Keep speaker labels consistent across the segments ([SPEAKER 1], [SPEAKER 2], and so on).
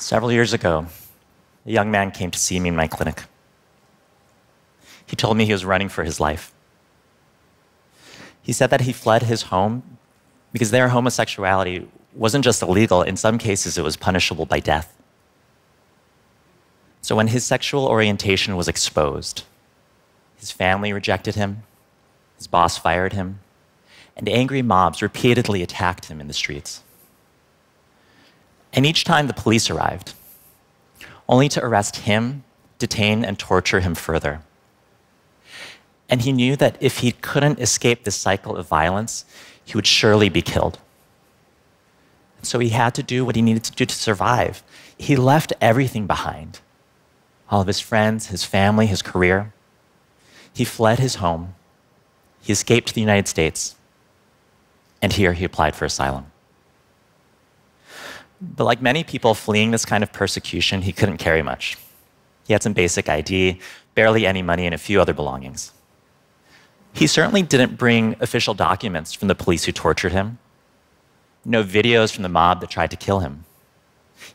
[SPEAKER 1] Several years ago, a young man came to see me in my clinic. He told me he was running for his life. He said that he fled his home because their homosexuality wasn't just illegal, in some cases it was punishable by death. So when his sexual orientation was exposed, his family rejected him, his boss fired him, and angry mobs repeatedly attacked him in the streets. And each time the police arrived, only to arrest him, detain, and torture him further. And he knew that if he couldn't escape this cycle of violence, he would surely be killed. So he had to do what he needed to do to survive. He left everything behind. All of his friends, his family, his career. He fled his home. He escaped to the United States. And here he applied for asylum. But like many people fleeing this kind of persecution, he couldn't carry much. He had some basic ID, barely any money, and a few other belongings. He certainly didn't bring official documents from the police who tortured him, no videos from the mob that tried to kill him.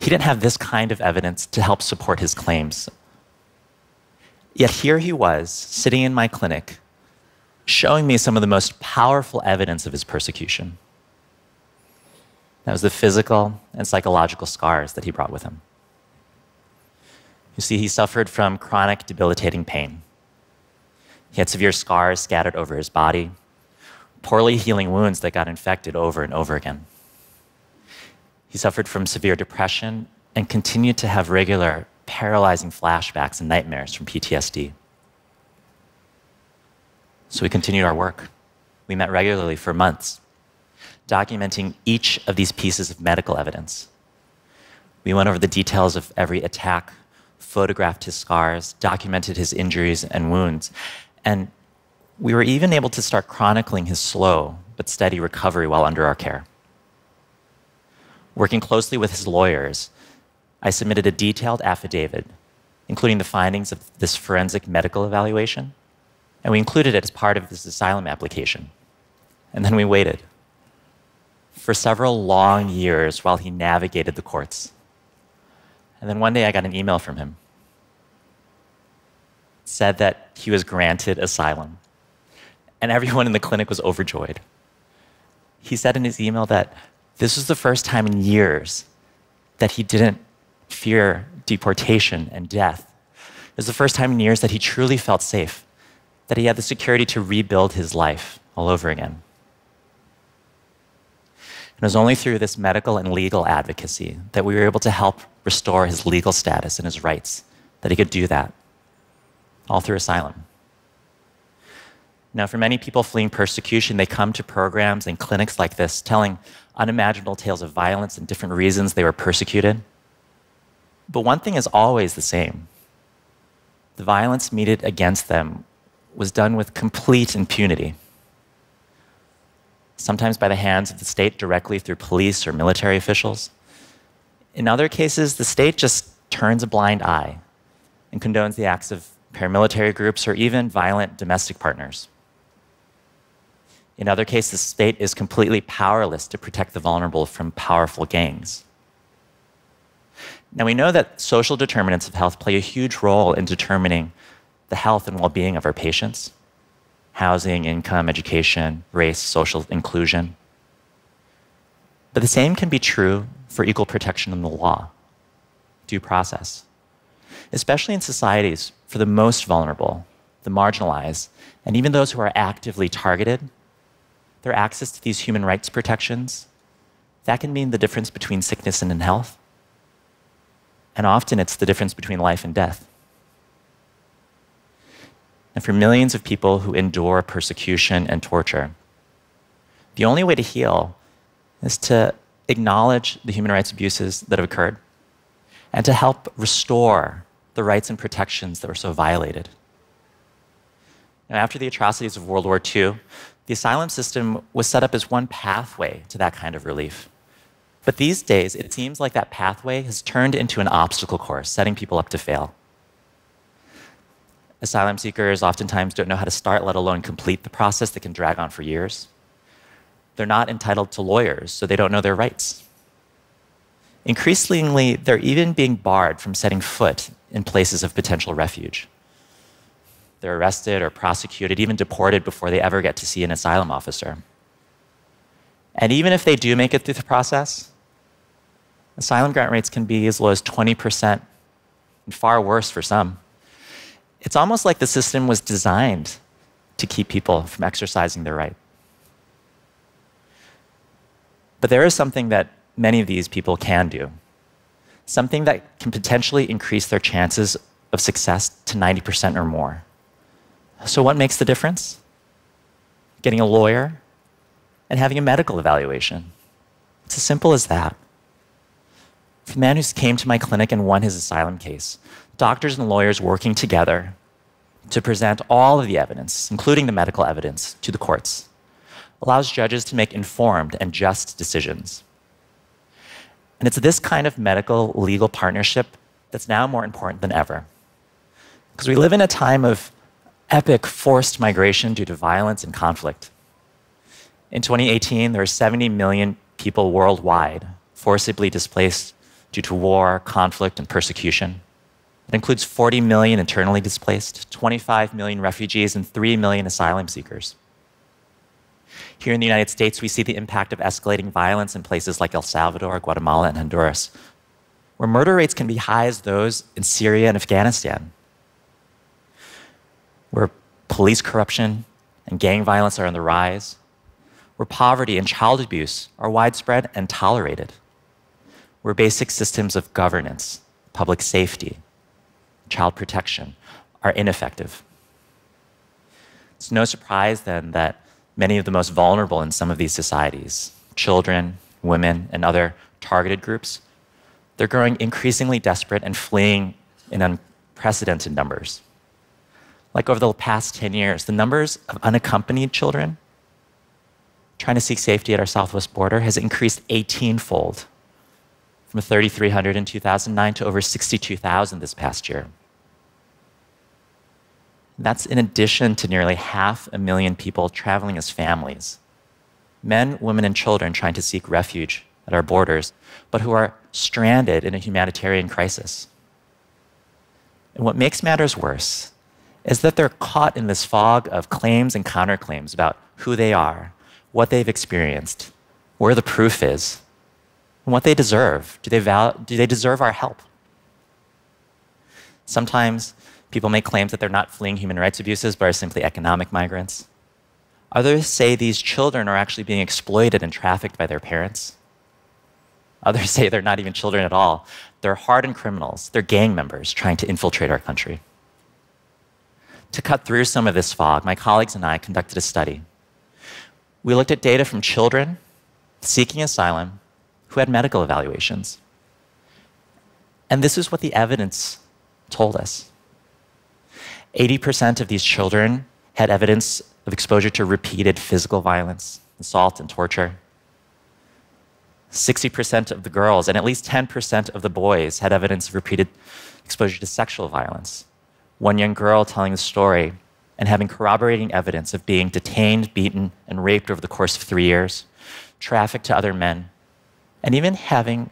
[SPEAKER 1] He didn't have this kind of evidence to help support his claims. Yet here he was, sitting in my clinic, showing me some of the most powerful evidence of his persecution. That was the physical and psychological scars that he brought with him. You see, he suffered from chronic, debilitating pain. He had severe scars scattered over his body, poorly healing wounds that got infected over and over again. He suffered from severe depression and continued to have regular, paralyzing flashbacks and nightmares from PTSD. So we continued our work. We met regularly for months, documenting each of these pieces of medical evidence. We went over the details of every attack, photographed his scars, documented his injuries and wounds, and we were even able to start chronicling his slow but steady recovery while under our care. Working closely with his lawyers, I submitted a detailed affidavit, including the findings of this forensic medical evaluation, and we included it as part of this asylum application. And then we waited for several long years while he navigated the courts. And then one day I got an email from him. It said that he was granted asylum. And everyone in the clinic was overjoyed. He said in his email that this was the first time in years that he didn't fear deportation and death. It was the first time in years that he truly felt safe, that he had the security to rebuild his life all over again. It was only through this medical and legal advocacy that we were able to help restore his legal status and his rights, that he could do that, all through asylum. Now, for many people fleeing persecution, they come to programs and clinics like this, telling unimaginable tales of violence and different reasons they were persecuted. But one thing is always the same. The violence meted against them was done with complete impunity. Sometimes by the hands of the state directly through police or military officials. In other cases, the state just turns a blind eye and condones the acts of paramilitary groups or even violent domestic partners. In other cases, the state is completely powerless to protect the vulnerable from powerful gangs. Now, we know that social determinants of health play a huge role in determining the health and well-being of our patients. Housing, income, education, race, social inclusion. But the same can be true for equal protection in the law, due process. Especially in societies for the most vulnerable, the marginalized, and even those who are actively targeted, their access to these human rights protections, that can mean the difference between sickness and health. And often it's the difference between life and death. And for millions of people who endure persecution and torture, the only way to heal is to acknowledge the human rights abuses that have occurred and to help restore the rights and protections that were so violated. Now, after the atrocities of World War II, the asylum system was set up as one pathway to that kind of relief. But these days, it seems like that pathway has turned into an obstacle course, setting people up to fail. Asylum seekers oftentimes don't know how to start, let alone complete the process that can drag on for years. They're not entitled to lawyers, so they don't know their rights. Increasingly, they're even being barred from setting foot in places of potential refuge. They're arrested or prosecuted, even deported before they ever get to see an asylum officer. And even if they do make it through the process, asylum grant rates can be as low as 20%, and far worse for some. It's almost like the system was designed to keep people from exercising their right. But there is something that many of these people can do, something that can potentially increase their chances of success to 90% or more. So what makes the difference? Getting a lawyer and having a medical evaluation. It's as simple as that. For the man who came to my clinic and won his asylum case, doctors and lawyers working together to present all of the evidence, including the medical evidence, to the courts, allows judges to make informed and just decisions. And it's this kind of medical legal partnership that's now more important than ever. Because we live in a time of epic forced migration due to violence and conflict. In 2018, there were 70 million people worldwide forcibly displaced due to war, conflict, and persecution. It includes 40 million internally displaced, 25 million refugees, and 3 million asylum seekers. Here in the United States, we see the impact of escalating violence in places like El Salvador, Guatemala, and Honduras, where murder rates can be high as those in Syria and Afghanistan, where police corruption and gang violence are on the rise, where poverty and child abuse are widespread and tolerated, where basic systems of governance, public safety, child protection are ineffective. It's no surprise then that many of the most vulnerable in some of these societies, children, women, and other targeted groups, they're growing increasingly desperate and fleeing in unprecedented numbers. Like over the past 10 years, the numbers of unaccompanied children trying to seek safety at our southwest border has increased 18-fold, from 3,300 in 2009 to over 62,000 this past year. That's in addition to nearly 500,000 people traveling as families, men, women, and children trying to seek refuge at our borders, but who are stranded in a humanitarian crisis. And what makes matters worse is that they're caught in this fog of claims and counterclaims about who they are, what they've experienced, where the proof is, and what they deserve. Do they deserve our help? Sometimes people make claims that they're not fleeing human rights abuses, but are simply economic migrants. Others say these children are actually being exploited and trafficked by their parents. Others say they're not even children at all. They're hardened criminals. They're gang members trying to infiltrate our country. To cut through some of this fog, my colleagues and I conducted a study. We looked at data from children seeking asylum who had medical evaluations. And this is what the evidence told us. 80% of these children had evidence of exposure to repeated physical violence, assault, and torture. 60% of the girls and at least 10% of the boys had evidence of repeated exposure to sexual violence. One young girl telling the story and having corroborating evidence of being detained, beaten, and raped over the course of 3 years, trafficked to other men, and even having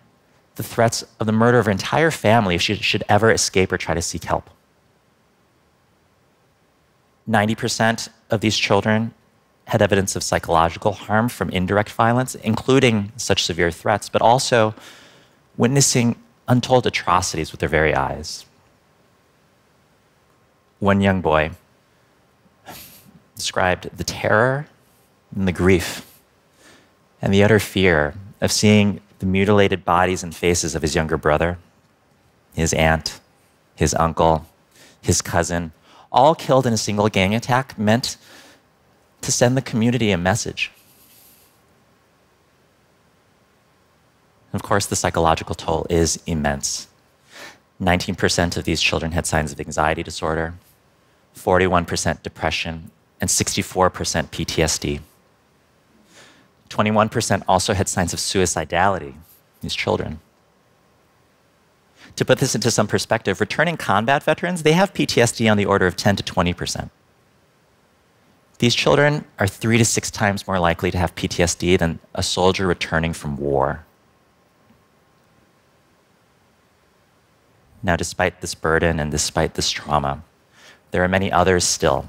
[SPEAKER 1] the threats of the murder of her entire family if she should ever escape or try to seek help. 90% of these children had evidence of psychological harm from indirect violence, including such severe threats, but also witnessing untold atrocities with their very eyes. One young boy described the terror and the grief and the utter fear of seeing the mutilated bodies and faces of his younger brother, his aunt, his uncle, his cousin, all killed in a single gang attack, meant to send the community a message. Of course, the psychological toll is immense. 19% of these children had signs of anxiety disorder, 41% depression, and 64% PTSD. 21% also had signs of suicidality, these children. To put this into some perspective, returning combat veterans, they have PTSD on the order of 10 to 20%. These children are 3 to 6 times more likely to have PTSD than a soldier returning from war. Now, despite this burden and despite this trauma, there are many others still.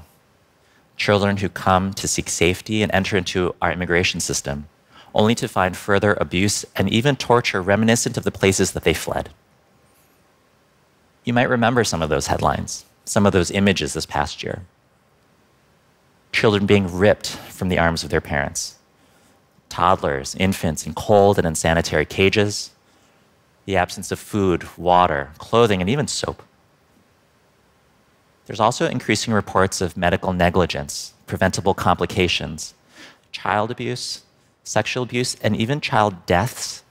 [SPEAKER 1] Children who come to seek safety and enter into our immigration system, only to find further abuse and even torture reminiscent of the places that they fled. You might remember some of those headlines, some of those images this past year. Children being ripped from the arms of their parents. Toddlers, infants in cold and unsanitary cages. The absence of food, water, clothing, and even soap. There's also increasing reports of medical negligence, preventable complications, child abuse, sexual abuse, and even child deaths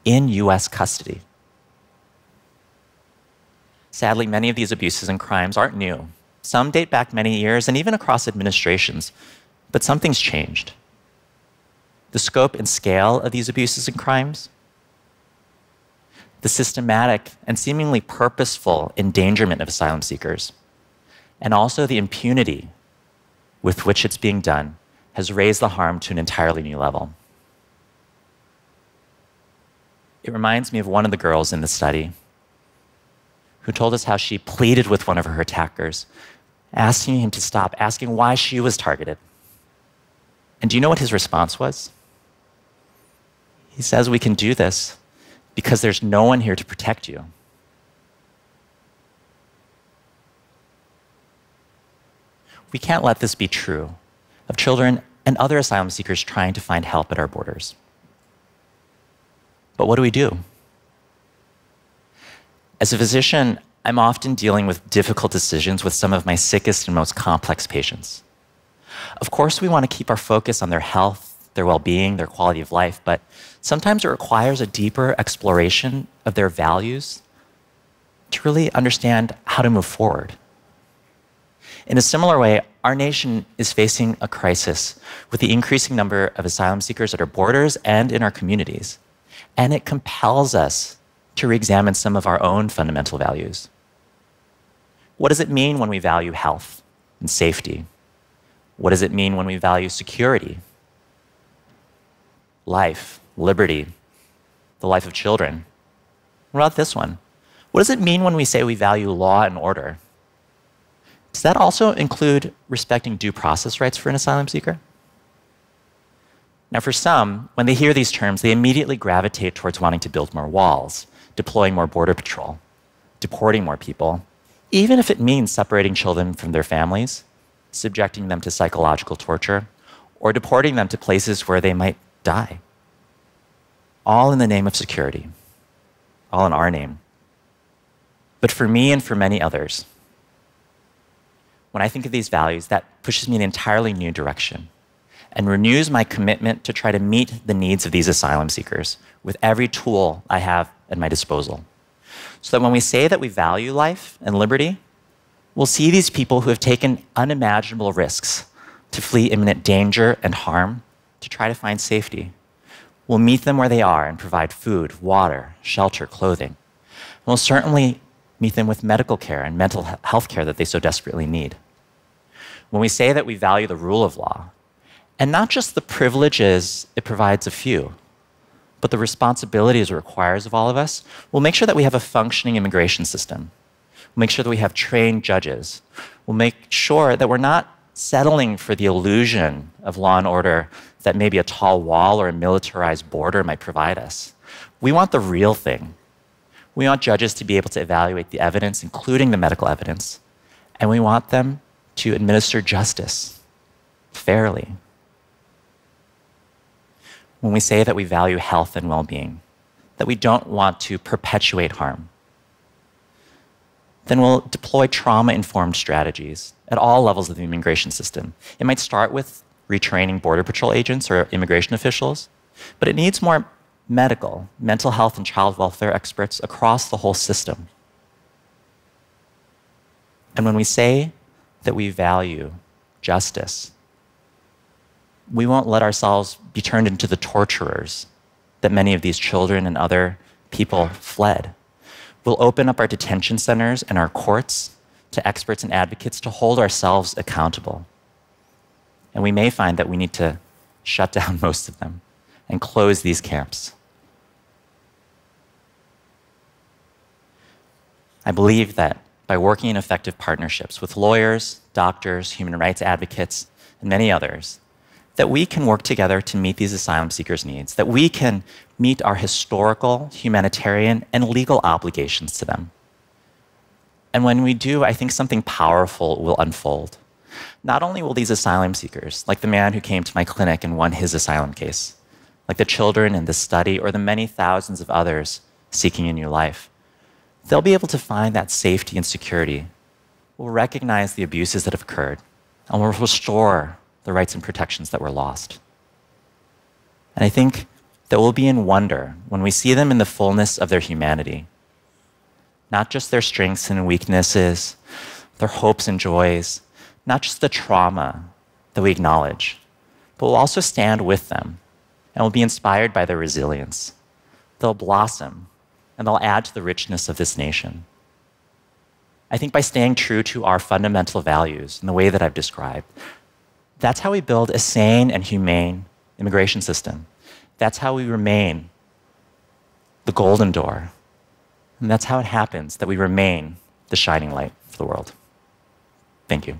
[SPEAKER 1] in US custody. Sadly, many of these abuses and crimes aren't new. Some date back many years and even across administrations, but something's changed. The scope and scale of these abuses and crimes, the systematic and seemingly purposeful endangerment of asylum seekers, and also the impunity with which it's being done has raised the harm to an entirely new level. It reminds me of one of the girls in the study who told us how she pleaded with one of her attackers, asking him to stop, asking why she was targeted. And do you know what his response was? He says, "We can do this because there's no one here to protect you." We can't let this be true of children and other asylum seekers trying to find help at our borders. But what do we do? As a physician, I'm often dealing with difficult decisions with some of my sickest and most complex patients. Of course, we want to keep our focus on their health, their well-being, their quality of life, but sometimes it requires a deeper exploration of their values to really understand how to move forward. In a similar way, our nation is facing a crisis with the increasing number of asylum seekers at our borders and in our communities. And it compels us to re-examine some of our own fundamental values. What does it mean when we value health and safety? What does it mean when we value security, life, liberty, the life of children? What about this one? What does it mean when we say we value law and order? Does that also include respecting due process rights for an asylum seeker? Now, for some, when they hear these terms, they immediately gravitate towards wanting to build more walls, deploying more border patrol, deporting more people, even if it means separating children from their families, subjecting them to psychological torture, or deporting them to places where they might die. All in the name of security, all in our name. But for me and for many others, when I think of these values, that pushes me in an entirely new direction and renews my commitment to try to meet the needs of these asylum seekers with every tool I have at my disposal. So that when we say that we value life and liberty, we'll see these people who have taken unimaginable risks to flee imminent danger and harm to try to find safety. We'll meet them where they are and provide food, water, shelter, clothing. And we'll certainly meet them with medical care and mental health care that they so desperately need. When we say that we value the rule of law, and not just the privileges it provides a few, but the responsibilities it requires of all of us, we'll make sure that we have a functioning immigration system. We'll make sure that we have trained judges. We'll make sure that we're not settling for the illusion of law and order that maybe a tall wall or a militarized border might provide us. We want the real thing. We want judges to be able to evaluate the evidence, including the medical evidence, and we want them to administer justice fairly. When we say that we value health and well-being, that we don't want to perpetuate harm, then we'll deploy trauma-informed strategies at all levels of the immigration system. It might start with retraining Border Patrol agents or immigration officials, but it needs more medical, mental health, and child welfare experts across the whole system. And when we say that we value justice, we won't let ourselves be turned into the torturers that many of these children and other people fled. We'll open up our detention centers and our courts to experts and advocates to hold ourselves accountable. And we may find that we need to shut down most of them and close these camps. I believe that by working in effective partnerships with lawyers, doctors, human rights advocates, and many others, that we can work together to meet these asylum seekers' needs, that we can meet our historical, humanitarian, and legal obligations to them. And when we do, I think something powerful will unfold. Not only will these asylum seekers, like the man who came to my clinic and won his asylum case, like the children in this study, or the many thousands of others seeking a new life, they'll be able to find that safety and security, will recognize the abuses that have occurred, and will restore the rights and protections that were lost. And I think that we'll be in wonder when we see them in the fullness of their humanity, not just their strengths and weaknesses, their hopes and joys, not just the trauma that we acknowledge, but we'll also stand with them and will be inspired by their resilience. They'll blossom and they'll add to the richness of this nation. I think by staying true to our fundamental values in the way that I've described, that's how we build a sane and humane immigration system. That's how we remain the golden door. And that's how it happens that we remain the shining light for the world. Thank you.